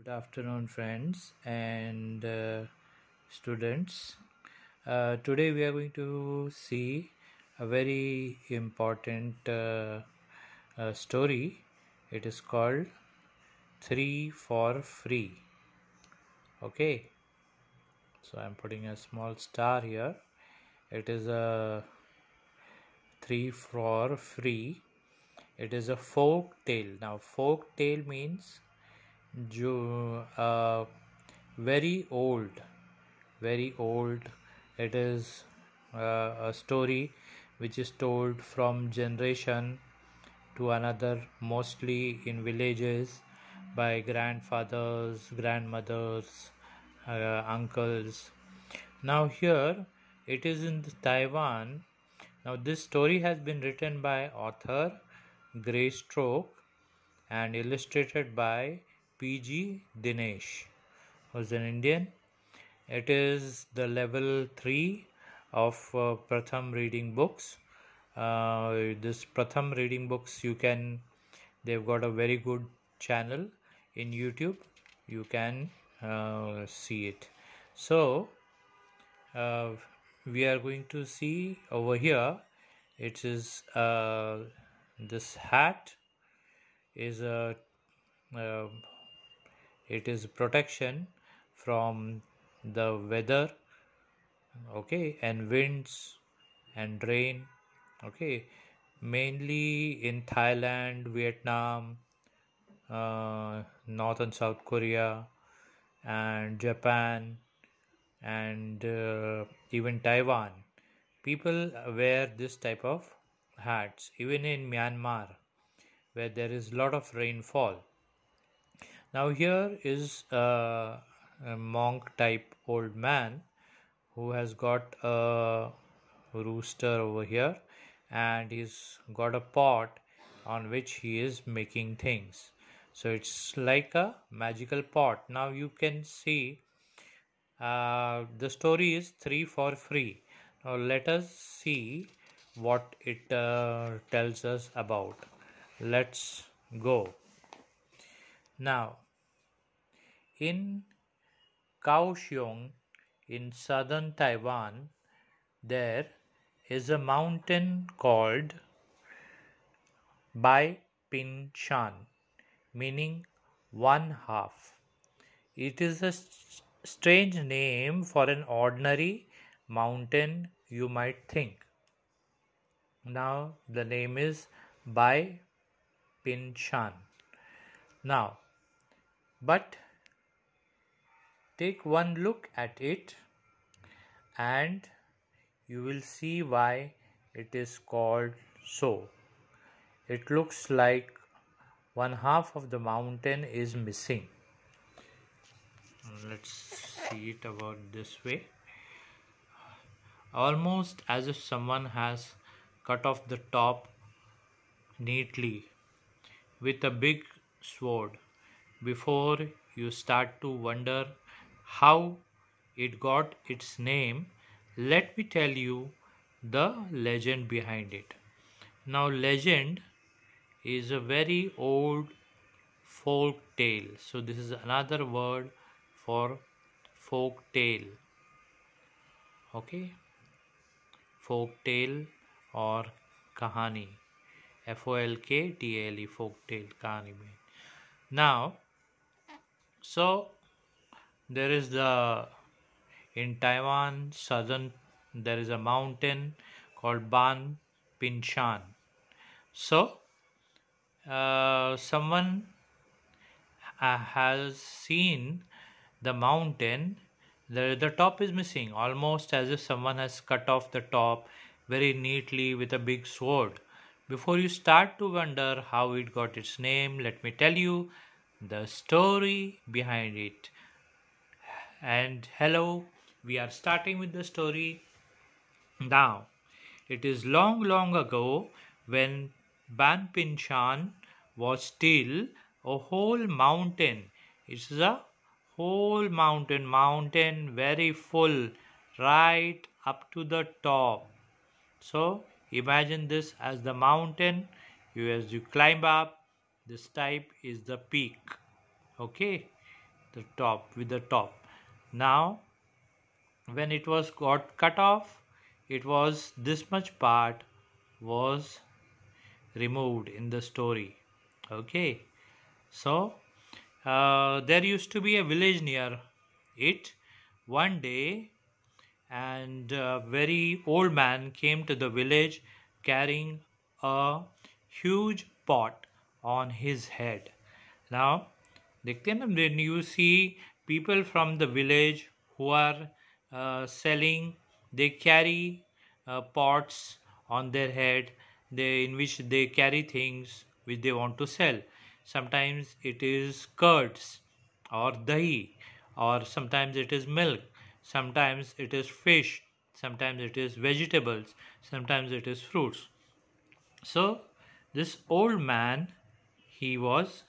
Good afternoon, friends and students. Today we are going to see a very important story. It is called 3 for Free. Okay, so I'm putting a small star here. It is a 3 for Free. It is a folk tale. Now, folk tale means uh, very old. Very old. It is a story which is told from generation to another, mostly in villages by grandfathers, grandmothers, uncles. Now here it is in Taiwan. Now this story has been written by author Greystoke and illustrated by P.G. Dinesh, who's an Indian. It is the level 3 of Pratham reading books. This Pratham reading books, they've got a very good channel in YouTube. You can see it. So uh, we are going to see over here. It is this hat is a uh, it is protection from the weather, okay, and winds and rain, okay, mainly in Thailand, Vietnam, North and South Korea, and Japan, and even Taiwan. People wear this type of hats, even in Myanmar, where there is a lot of rainfall. Now here is a monk type old man who has got a rooster over here, and he's got a pot on which he is making things. So it's like a magical pot. Now you can see the story is 3 for Free. Now let us see what it tells us about. Let's go. Now in Kaohsiung in southern Taiwan, there is a mountain called Bai Pin Shan, meaning one half. It is a strange name for an ordinary mountain, you might think. Now the name is Bai Pin Shan. Now, but take one look at it and you will see why it is called so. It looks like one half of the mountain is missing. Let's see it about this way. Almost as if someone has cut off the top neatly with a big sword. Before you start to wonder how it got its name, let me tell you the legend behind it. Now, legend is a very old folk tale. So, this is another word for folk tale. Okay, folk tale or kahani. FOLKTALE, folk tale, kahani. Now, so there is in Taiwan, southern, there is a mountain called Ban Pinshan. So, someone has seen the mountain. The top is missing, almost as if someone has cut off the top very neatly with a big sword. Before you start to wonder how it got its name, let me tell you the story behind it. And hello, we are starting with the story now. It is long, long ago when Ban Pinshan was still a whole mountain. It's a whole mountain very full, right up to the top. So imagine this as the mountain. As you climb up, this type is the peak. Okay. the top with the top. Now when it was got cut off, it was this much part was removed in the story. Okay, so there used to be a village near it. One day, and a very old man came to the village carrying a huge pot on his head. Now, देखते हैं ना, when you see people from the village who are selling, they carry pots on their head, in which they carry things which they want to sell. Sometimes it is curds or dahi, or sometimes it is milk, sometimes it is fish, sometimes it is vegetables, sometimes it is fruits. So this old man, he was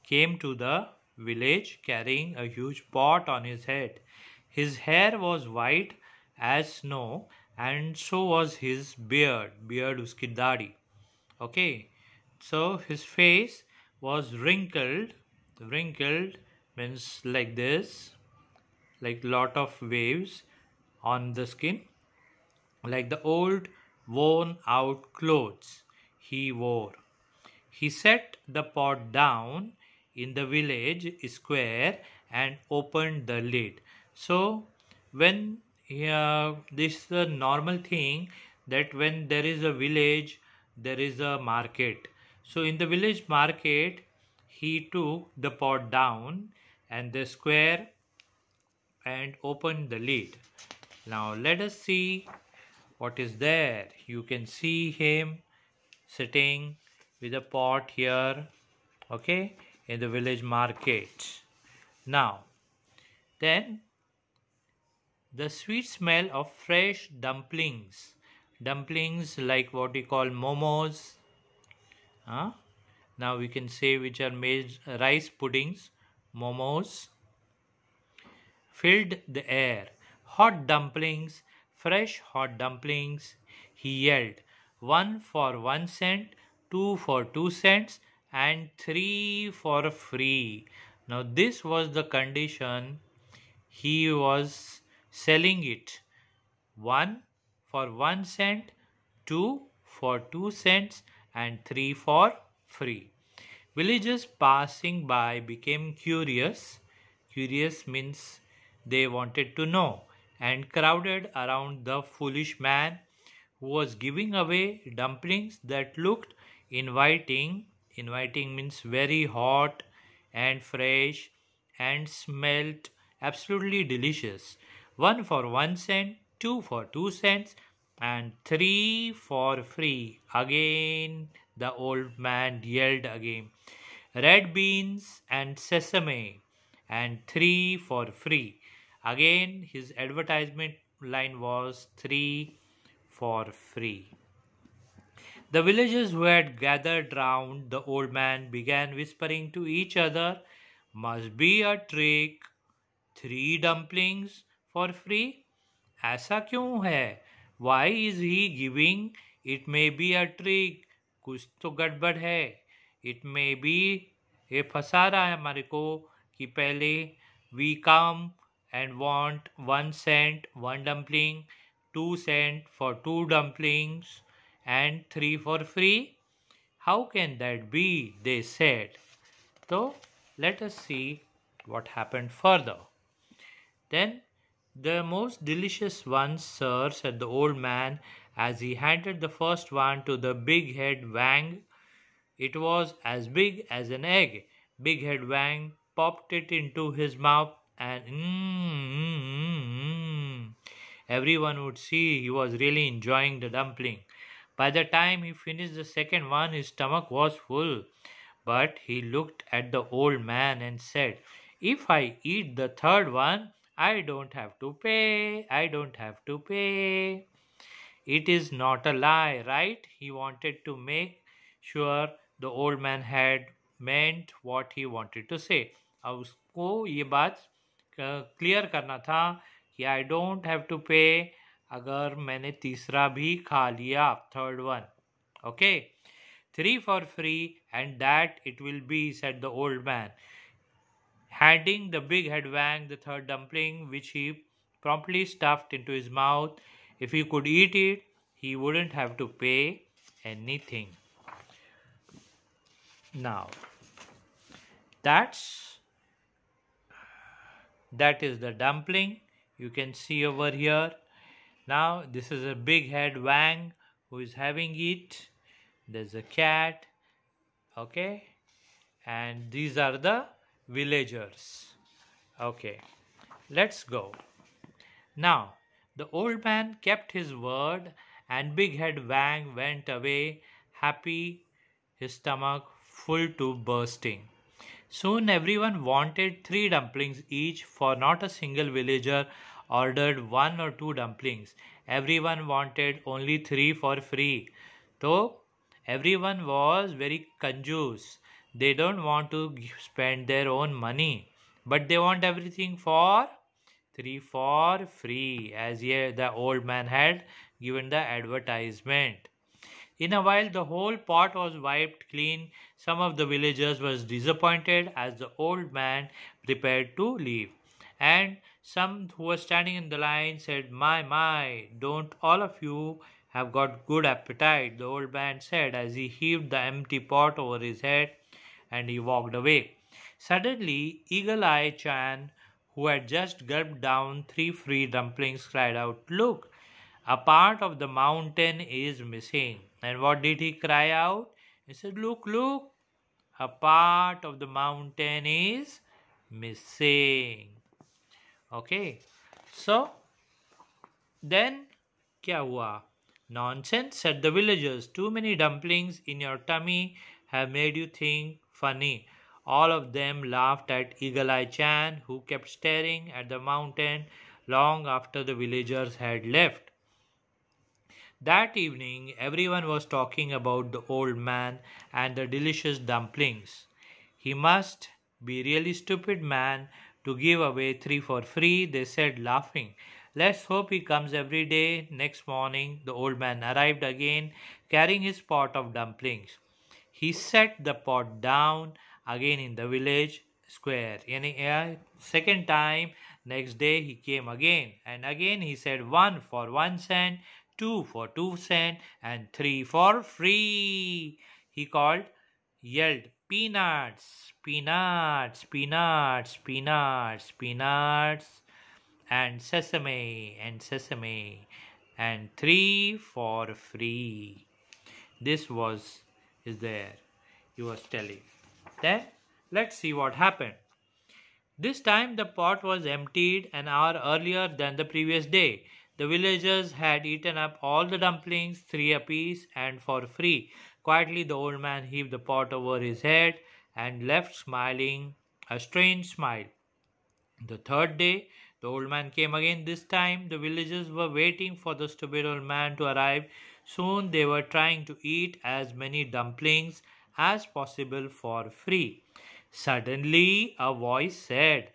came to the village carrying a huge pot on his head. His hair was white as snow, and so was his beard. Beard uski dadi. Okay, so his face was wrinkled. Wrinkled means like this, like lot of waves on the skin, like the old worn out clothes he wore. He set the pot down in the village square and opened the lid. So, when this is a normal thing that when there is a village, there is a market. So, in the village market, he took the pot down and the square and opened the lid. Now, let us see what is there. You can see him sitting with a pot here, okay, in the village market. Now then, the sweet smell of fresh dumplings like what we call momos, now we can say which are made rice puddings, momos, filled the air. Hot dumplings, fresh hot dumplings, he yelled. One for 1 cent, two for 2 cents, and three for free. Now, this was the condition he was selling it. One for 1 cent, two for 2 cents, and three for free. Villagers passing by became curious. Curious means they wanted to know, and crowded around the foolish man who was giving away dumplings that looked inviting. Inviting means very hot and fresh and smelt absolutely delicious. One for 1 cent, two for 2 cents, and three for free. Again, the old man yelled again. Red beans and sesame, and three for free. Again, his advertisement line was three for free. The villagers who had gathered round the old man began whispering to each other, "Must be a trick. 3 dumplings for free? ऐसा क्यों है? Why is he giving? It may be a trick. कुछ तो गड़बड़ है. It may be, ये फंसा रहा है हमारे को कि पहले we come and want 1 cent 1 dumpling, 2 cent for 2 dumplings, and three for free. How can that be? They said. So let us see what happened further. Then the most delicious one, sir, said the old man as he handed the first one to the big head Wang. It was as big as an egg. Big head Wang popped it into his mouth and everyone would see he was really enjoying the dumpling. By the time he finished the second one, his stomach was full. But he looked at the old man and said, "If I eat the third one, I don't have to pay. I don't have to pay." It is not a lie, right? He wanted to make sure the old man had meant what he wanted to say. अब उसको ये बात clear करना था कि I don't have to pay अगर मैंने तीसरा भी खा लिया, third one. Okay, 3 for free, and that it will be, said the old man. handing the big head Wang the third dumpling, which he promptly stuffed into his mouth. If he could eat it, he wouldn't have to pay anything. Now, that's that is the dumpling you can see over here. Now, this is a big head Wang who is having it. There's a cat, okay, and these are the villagers. Okay, let's go. Now, the old man kept his word, and Big Head Wang went away happy, his stomach full to bursting. Soon everyone wanted 3 dumplings each, for not a single villager ordered 1 or 2 dumplings. Everyone wanted only 3 for free. Though everyone was very conjuice. They don't want to spend their own money, but they want everything for 3 for free, as yet the old man had given the advertisement. In a while, the whole pot was wiped clean. Some of the villagers was disappointed as the old man prepared to leave. And some who were standing in the line said, my, don't all of you have got good appetite? The old man said as he heaved the empty pot over his head and he walked away. Suddenly, Eagle Eye Chan, who had just gulped down 3 free dumplings, cried out, "Look! A part of the mountain is missing." And what did he cry out? He said, "Look, look! A part of the mountain is missing." Okay. So, then kya hua? "Nonsense," said the villagers. "Too many dumplings in your tummy have made you think funny." All of them laughed at Eagle Eye Chan, who kept staring at the mountain long after the villagers had left. That evening, everyone was talking about the old man and the delicious dumplings. "He must be really stupid man to give away 3 for free," they said, laughing. "Let's hope he comes every day." Next morning, the old man arrived again, carrying his pot of dumplings. He set the pot down again in the village square. Second time, next day he came again, and again he said, "1 for 1 cent, 2 for 2 cents, and 3 for free." He yelled, "Peanuts, peanuts, peanuts, peanuts, peanuts, and sesame, and 3 for free." This is there. He was telling. Then let's see what happened. This time the pot was emptied an hour earlier than the previous day. The villagers had eaten up all the dumplings, 3 apiece, and for free. Quietly the old man heaved the pot over his head and left smiling a strange smile. The third day, the old man came again. This time, the villagers were waiting for the stupid old man to arrive. Soon they were trying to eat as many dumplings as possible for free. Suddenly, a voice said,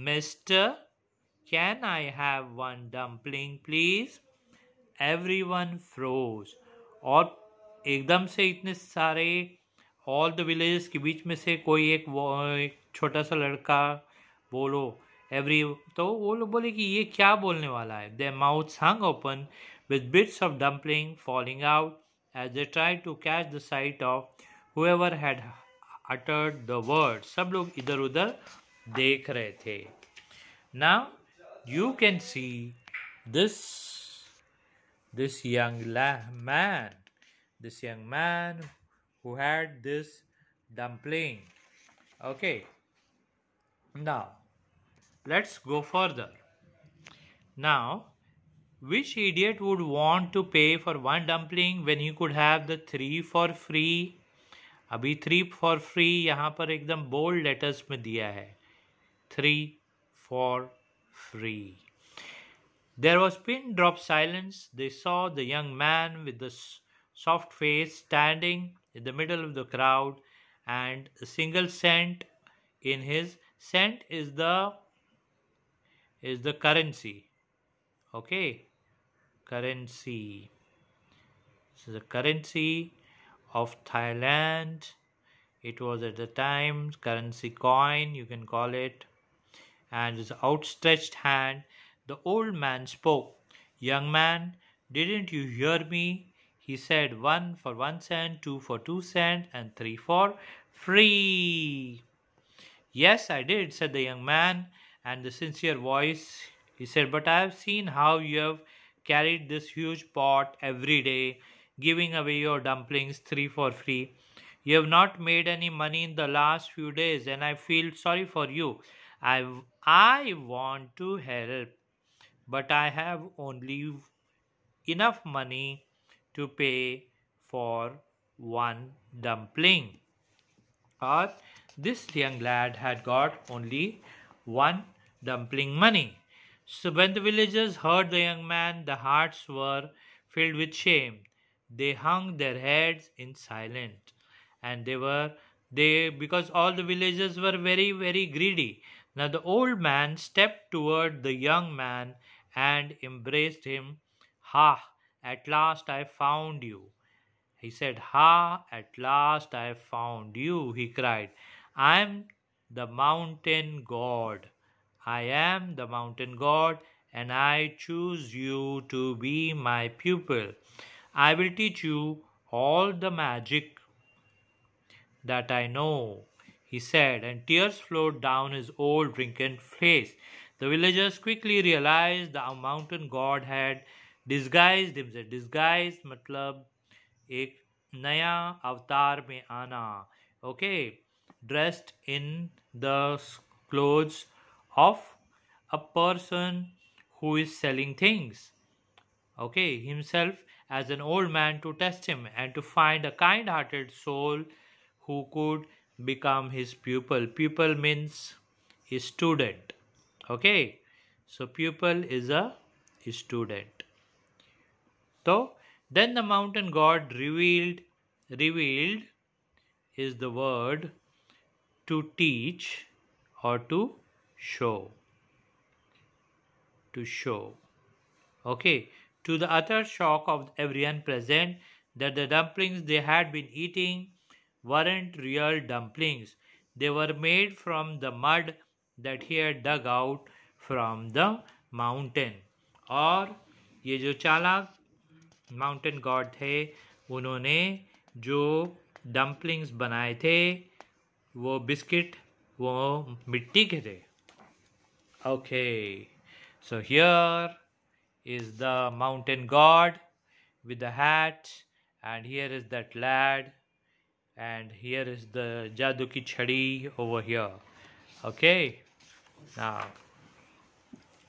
"Mister, can I have 1 dumpling, please?" Everyone froze. और एकदम से इतने सारे all the villages के बीच में से कोई एक छोटा सा लड़का बोलो एवरी तो वो लोग बोले कि ये क्या बोलने वाला है. Their mouths hung open with bits of dumpling falling out as they tried to catch the sight of whoever had uttered the word. सब लोग इधर उधर देख रहे थे. Now you can see this young man, who had this dumpling. Okay, now let's go further. Now, which idiot would want to pay for 1 dumpling when he could have the 3 for free? अभी 3 for free यहाँ पर एकदम bold letters में दिया है. 3 for free. There was pin drop silence. They saw the young man with the soft face standing in the middle of the crowd, and a single cent in his cent is the currency. Okay, currency. This is the currency of Thailand. It was at the time currency coin, you can call it, and his outstretched hand, the old man spoke. Young man, didn't you hear me? He said, 1 for 1 cent, 2 for 2 cents, and 3 for free. Yes, I did, said the young man, and the sincere voice. He said, but I have seen how you have carried this huge pot every day, giving away your dumplings 3 for free. You have not made any money in the last few days, and I feel sorry for you. I want to help, but I have only enough money to pay for one dumpling. Or this young lad had got only one dumpling money. So when the villagers heard the young man, their hearts were filled with shame. They hung their heads in silence, and they because all the villagers were very very greedy. Now the old man stepped toward the young man and embraced him. Ha! At last I found you. He said, ha, at last I have found you, he cried. I am the mountain god. I am the mountain god, and I choose you to be my pupil. I will teach you all the magic that I know, he said, and tears flowed down his old wrinkled face. The villagers quickly realized the mountain god had disguised himself. Disguised matlab एक नया अवतार में आना. Okay, dressed in the clothes of a person who is selling things, okay, himself as an old man, to test him and to find a kind-hearted soul who could become his pupil. Pupil means a student. Okay, so pupil is a student. So then the mountain god revealed is the word to teach or to show. To show. Okay. To the utter shock of everyone present, that the dumplings they had been eating weren't real dumplings. They were made from the mud that he had dug out from the mountain. और ये जो चालाक mountain God थे, उन्होंने जो dumplings बनाए थे वो बिस्किट वो मिट्टी के थे. Okay, so here is the mountain god with the hat, and here is that lad, and here is the jadoo ki chhadi over here. Okay, now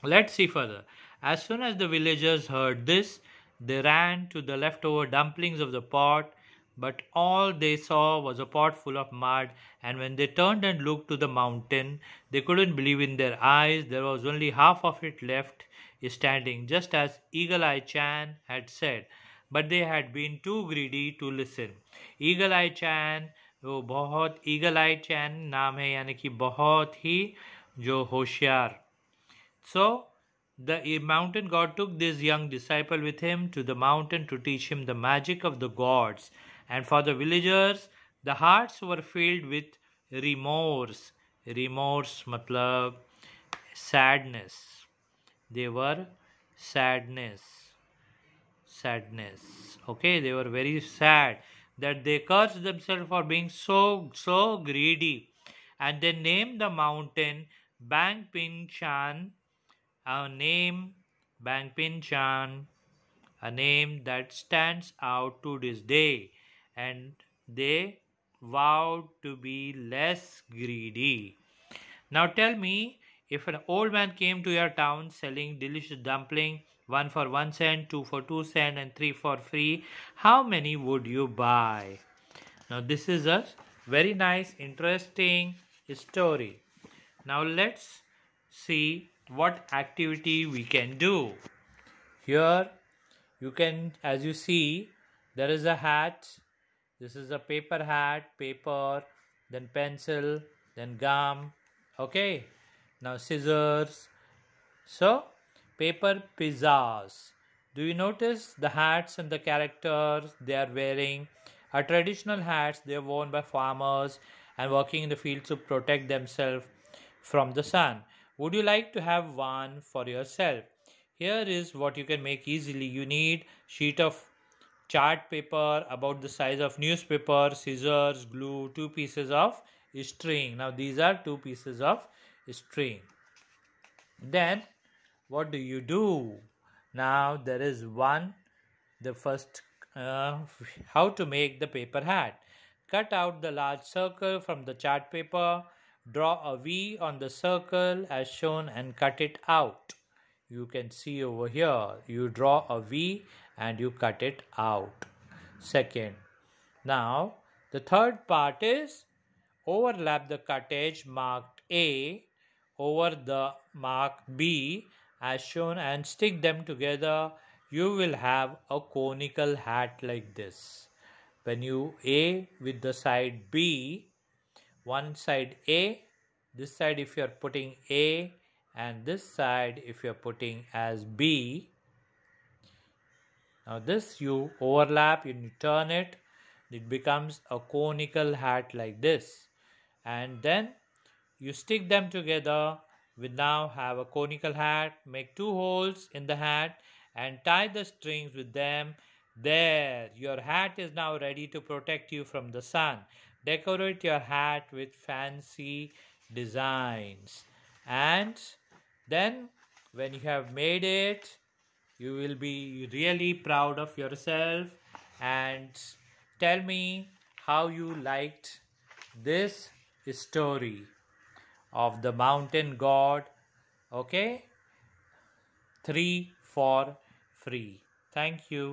let's see further. As soon as the villagers heard this, they ran to the leftover dumplings of the pot, but all they saw was a pot full of mud, and when they turned and looked to the mountain, they couldn't believe in their eyes. There was only half of it left standing, just as Eagle Eye Chan had said, but they had been too greedy to listen. Eagle Eye Chan, वो बहुत Eagle Eye Chan नाम है, यानी कि बहुत ही जो होशियार. So the mountain god took this young disciple with him to the mountain to teach him the magic of the gods. And for the villagers, the hearts were filled with remorse. Remorse matlab sadness. They were sadness. Okay, they were very sad that they cursed themselves for being so greedy. And they named the mountain Bang Ping Chan, a name Bang Ping Chan, a name that stands out to this day, and they vowed to be less greedy. Now tell me, if an old man came to your town selling delicious dumpling, 1 for 1 cent, 2 for 2 cents, and 3 for free, how many would you buy? Now this is a very nice, interesting story. Now let's see what activity we can do. Here you can, as you see, there is a hat. This is a paper hat, paper, then pencil, then gum. Okay, now scissors. So paper pizzas. Do you notice the hats and the characters they are wearing? are traditional hats. They are worn by farmers and working in the fields to protect themselves from the sun. Would you like to have one for yourself? Here is what you can make easily. You need sheet of chart paper about the size of newspaper, scissors, glue, two pieces of string. Now these are two pieces of string. Then what do you do? Now there is one, the first, how to make the paper hat. Cut out the large circle from the chart paper, draw a V on the circle as shown and cut it out. You can see over here, you draw a V and you cut it out. Second, now the third part is overlap the cut edge marked A over the mark B as shown and stick them together. You will have a conical hat like this. When you A with the side B, one side A, this side if you are putting A, and this side if you are putting as B. Now this you overlap, you turn it, it becomes a conical hat like this. And then you stick them together. We now have a conical hat. Make two holes in the hat and tie the strings with them. There, your hat is now ready to protect you from the sun. Decorate your hat with fancy designs. And then when you have made it, you will be really proud of yourself and tell me how you liked this story of the mountain god. Okay, 3 for free. Thank you.